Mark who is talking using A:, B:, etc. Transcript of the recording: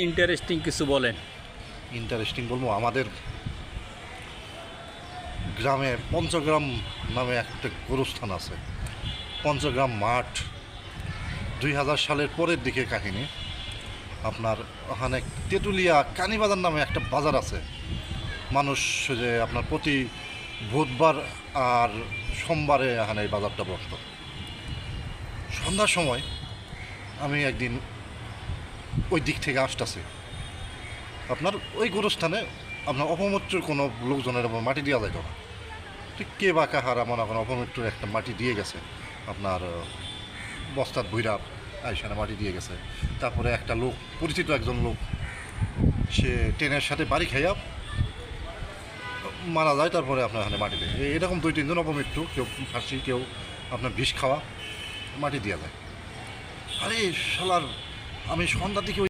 A: Interesting কিছু বলেন।
B: Interesting বলবো, আমাদের গ্রামে পঞ্চগ্রাম নামে একটা গোরস্থান আছে। পঞ্চগ্রাম মাঠ 2000 সালের পরের দিকে কাহিনী। আপনার ওখানে তেঁতুলিয়া কানীবাজার নামে একটা বাজার আছে। মানুষ যে আপনার প্রতি বুধবার আর সোমবারে এখানে এই বাজারটা বসত। সন্ধ্যার সময় আমি একদিন ওই দিক থেকে আসতেছি। আপনার ওই গোরস্থানে আপনার অপমৃত্যুর কোনো লোকজনের উপর মাটি দেওয়া যাইত না। ঠিক কে বা কাহারা মনে করেন অপমৃত্যুর একটা মাটি দিয়ে গেছে, আপনার বস্তার ভুইরা আইসানে মাটি দিয়ে গেছে। তারপরে একটা লোক, পরিচিত একজন লোক, সে ট্রেনের সাথে বাড়ি খাইয়া মারা যায়। তারপরে আপনার এখানে মাটি দেয় এরকম 2-3 জন অপমৃত্যু, কেউ ফাঁসি, কেউ আপনার বিষ খাওয়া, মাটি দেওয়া যায়। আরে শালার, আমি সন্ধ্যার দিকে